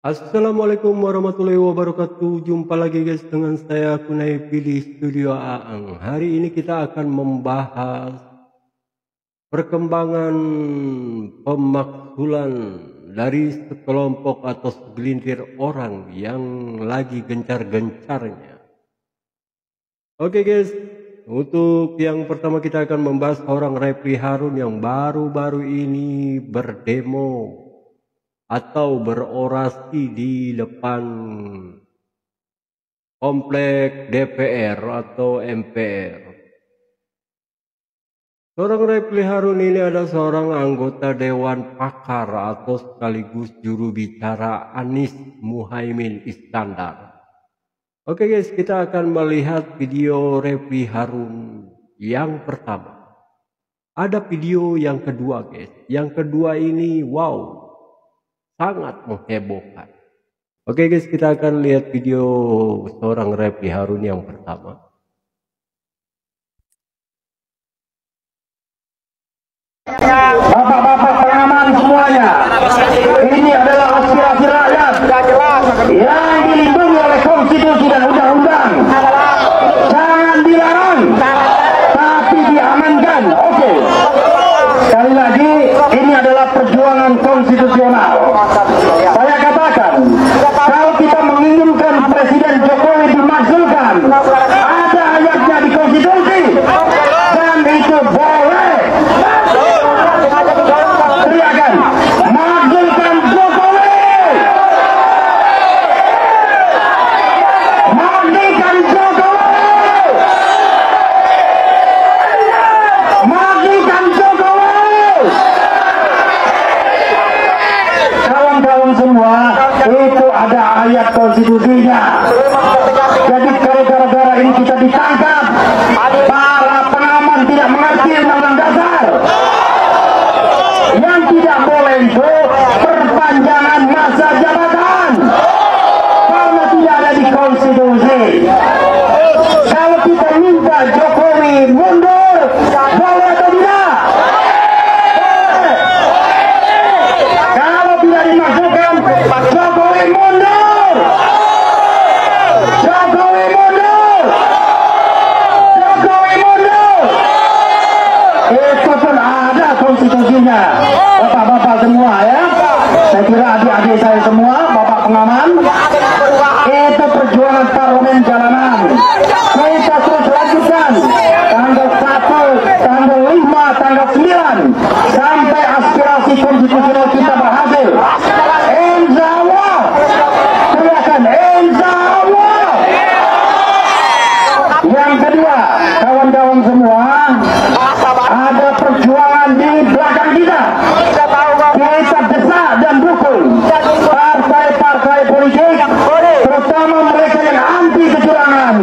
Assalamualaikum warahmatullahi wabarakatuh. Jumpa lagi guys dengan saya Kunaipi di Studio Aang. Hari ini kita akan membahas perkembangan pemakzulan dari sekelompok atau segelintir orang yang lagi gencar-gencarnya. Oke guys, untuk yang pertama kita akan membahas orang Refly Harun yang baru-baru ini berdemo atau berorasi di depan komplek DPR atau MPR. Seorang Refly Harun ini adalah seorang anggota Dewan Pakar atau sekaligus juru bicara Anies Muhaimin Iskandar. Oke guys, kita akan melihat video Refly Harun yang pertama. Ada video yang kedua guys. Yang kedua ini wow, sangat menghebohkan. Oke guys, kita akan lihat video seorang Refly Harun yang pertama. Bapak-bapak pengaman semuanya, ini adalah aspirasi rakyat yang dilindungi oleh konstitusi dan undang-undang. Jangan dilarang, tapi diamankan. Oke. Sekali lagi, ini adalah perjuangan konstitusional. Saya katakan, kalau kita menginginkan Presiden Jokowi dimakzulkan, ada ayatnya di konstitusi, dan itu boleh. Teriakan, makzulkan Jokowi! Makzulkan Jokowi! Makzulkan Jokowi! Kawan-kawan semua, itu ada ayat konstitusinya. Jadi gara-gara ini kita ditangkap. Para pengaman tidak mengerti undang-undang dasar. Yang tidak boleh itu perpanjangan masa jabatan karena tidak ada di konstitusi. Kalau kita minta Jokowi mundur, boleh atau tidak? Boleh. Kalau tidak dimasukkan, Jokowi mundur. Jokowi mundur. Jokowi mundur. Itu pun ada konstitusinya. Bapak-bapak semua ya, saya kira adik-adik saya semua, bapak pengaman, itu perjuangan parlemen jalanan. Kita terus lanjutkan tanggal 1, tanggal 5, tanggal 9 sampai aspirasi konstitusional kita berhasil. Insya Allah, teriakan Insya Allah. Yang kedua, kawan-kawan semua, ada perjuangan di belakang kita. Kita desak dan dukung partai-partai politik, terutama mereka yang anti kecurangan,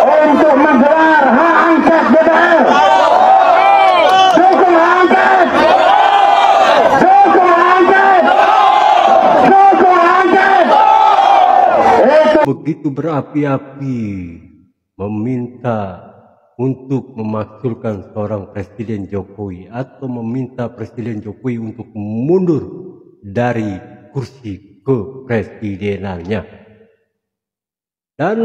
untuk menggelar hak angket DPR. Dukung hak angket, dukung hak angket, dukung hak angket. Begitu berapi-api meminta untuk memakzulkan seorang Presiden Jokowi atau meminta Presiden Jokowi untuk mundur dari kursi kepresidenannya. Dan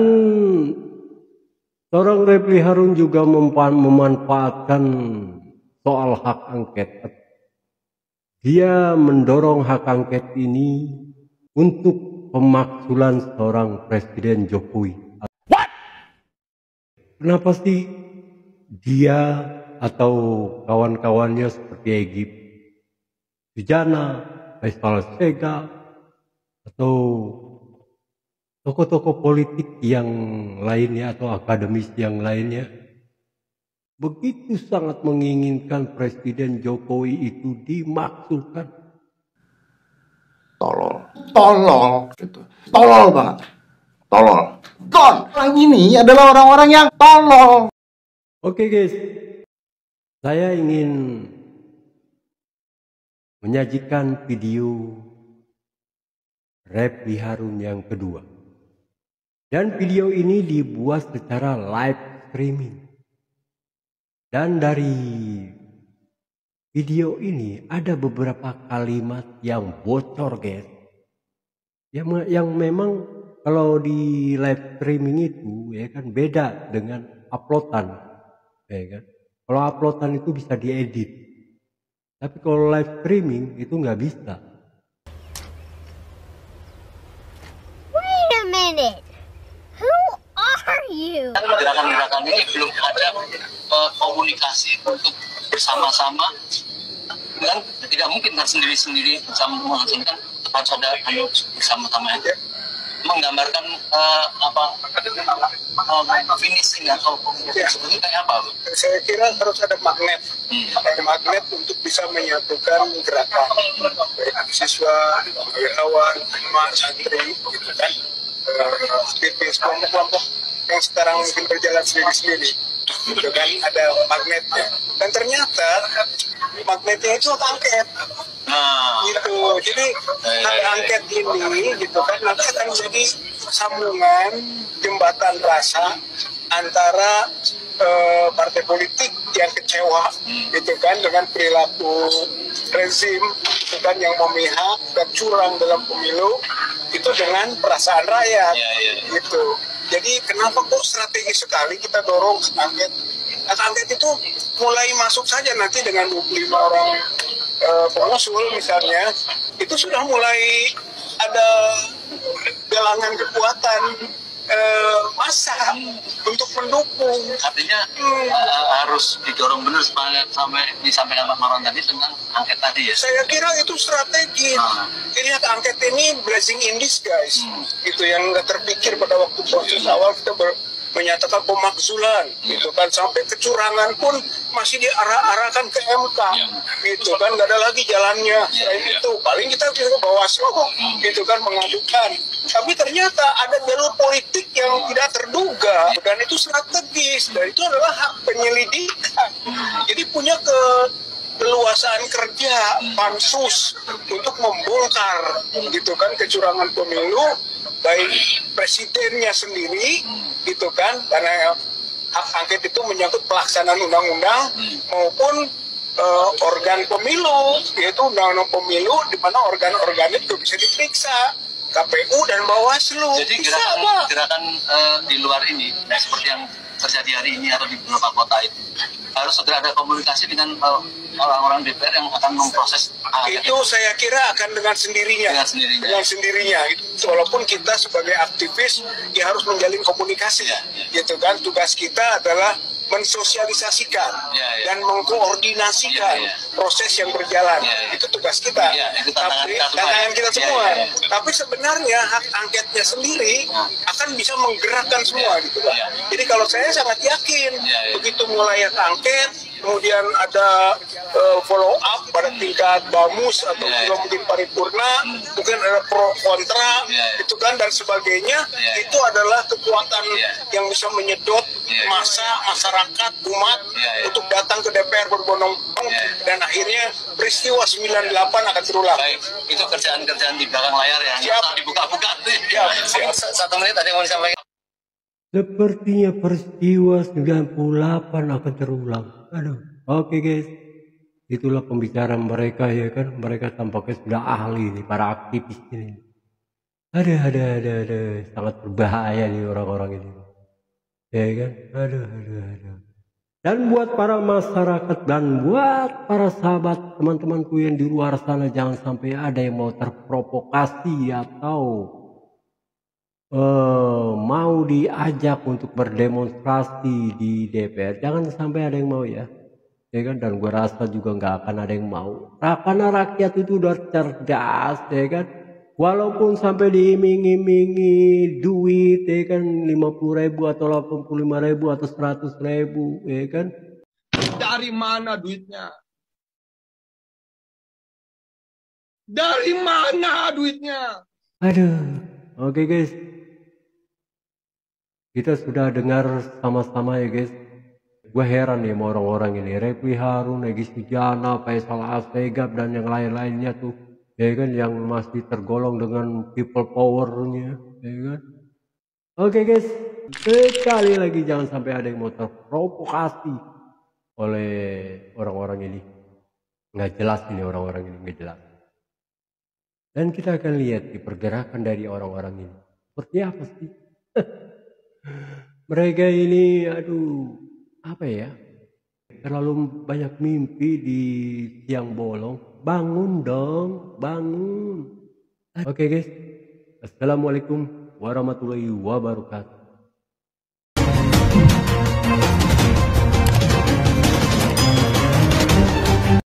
seorang Refly Harun juga memanfaatkan soal hak angket. Dia mendorong hak angket ini untuk pemakzulan seorang Presiden Jokowi. Kenapa sih dia atau kawan-kawannya seperti Egy Sujana, Faisal Sega, atau tokoh-tokoh politik yang lainnya atau akademis yang lainnya begitu sangat menginginkan Presiden Jokowi itu dimakzulkan? Tolol gitu, tolol banget, tolol. Orang ini adalah orang-orang yang tolol. Oke guys, saya ingin menyajikan video Refly Harun yang kedua. Dan video ini dibuat secara live streaming. Dan dari video ini ada beberapa kalimat yang bocor guys. yang memang kalau di live streaming itu ya kan beda dengan uploadan, ya kan. Kalau uploadan itu bisa diedit, tapi kalau live streaming itu nggak bisa. Wait a minute, who are you? Gerakan-gerakan ini belum ada komunikasi untuk bersama-sama, dan tidak mungkin kan sendiri-sendiri bisa menghasilkan, harus ada bersama-sama aja menggambarkan finishing atau sebetulnya kayak apa? Saya kira harus ada magnet, magnet untuk bisa menyatukan gerakan baik siswa, wirawan, santri, gitu kan, aktivis kelompok-kelompok yang sekarang mungkin berjalan sendiri-sendiri, gitu kan, ada magnetnya. Dan ternyata magnetnya itu angket. Gitu. Jadi hak angket ini gitu kan nanti akan menjadi sambungan jembatan rasa antara partai politik yang kecewa gitu kan dengan perilaku rezim gitu kan yang memihak dan curang dalam pemilu itu dengan perasaan rakyat gitu. Jadi kenapa kok strategi sekali kita dorong hak angket? Hak angket itu mulai masuk saja nanti dengan 25 orang pengusul misalnya, itu sudah mulai ada galangan kekuatan massa untuk mendukung. Artinya harus didorong benar sampai disampaikan Pak Marwan tadi tentang angket tadi ya. Saya kira itu strategi. Jadi hak angket ini blessing in disguise. Itu yang nggak terpikir pada waktu proses awal kita menyatakan pemakzulan, gitu kan, sampai kecurangan pun masih diarah-arahkan ke MK, gitu kan, nggak ada lagi jalannya. Selain itu, paling kita bisa ke Bawaslu, gitu kan, mengadukan. Tapi ternyata ada jalur politik yang tidak terduga, dan itu strategis, dan itu adalah hak penyelidikan. Jadi punya keluasaan kerja pansus untuk membongkar, gitu kan, kecurangan pemilu, baik presidennya sendiri, gitu kan, karena hak angket itu menyangkut pelaksanaan undang-undang maupun organ pemilu, yaitu undang-undang pemilu di mana organ-organ itu bisa diperiksa KPU dan Bawaslu. Jadi gerakan di luar ini, seperti yang terjadi hari ini atau di beberapa kota itu, harus segera ada komunikasi dengan orang-orang DPR yang akan memproses itu. Saya kira akan dengan sendirinya. Walaupun kita sebagai aktivis ya harus menjalin komunikasi, gitu kan. Tugas kita adalah mensosialisasikan dan mengkoordinasikan proses yang berjalan. Itu tugas kita. Tantangan kita semua. Tapi sebenarnya hak angketnya sendiri akan bisa menggerakkan semua, gitu kan. Jadi kalau saya sangat yakin begitu mulai hak angket, kemudian ada follow up pada tingkat bamus atau juga mungkin paripurna, mungkin ada pro kontra, itu kan, dan sebagainya. Itu adalah kekuatan yang bisa menyedot masyarakat, umat untuk datang ke DPR berbondong-bondong, dan akhirnya peristiwa 98 akan terulang. Baik, itu kerjaan-kerjaan di belakang layar yang dibuka-buka. Satu menit ada yang mau disampaikan. Sepertinya peristiwa 98 akan terulang. Aduh, oke guys, itulah pembicaraan mereka ya kan. Mereka tampaknya sudah ahli nih, para aktivis ini. Ada, sangat berbahaya nih orang-orang ini. Ya kan, aduh. Dan buat para masyarakat dan buat para sahabat teman-temanku yang di luar sana, jangan sampai ada yang mau terprovokasi atau mau diajak untuk berdemonstrasi di DPR. Jangan sampai ada yang mau ya kan, dan gue rasa juga nggak akan ada yang mau, karena rakyat itu udah cerdas ya kan. Walaupun sampai diiming-imingi duit ya kan, 50.000 atau 85.000 atau 100.000 ya kan. Dari mana duitnya? Dari mana duitnya? Aduh, oke guys, kita sudah dengar sama-sama ya guys. Gue heran nih sama orang-orang ini, Refli Harun, Egy Sujana, Faisal Assegaf dan yang lain-lainnya tuh, ya kan, yang masih tergolong dengan people powernya, ya kan. Oke guys, sekali lagi jangan sampai ada yang mau terprovokasi oleh orang-orang ini. Nggak jelas ini orang-orang ini, nggak jelas. Dan kita akan lihat di pergerakan dari orang-orang ini. Seperti apa sih? Mereka ini, aduh, apa ya? Terlalu banyak mimpi di siang bolong. Bangun dong, bangun. Oke guys, assalamualaikum warahmatullahi wabarakatuh.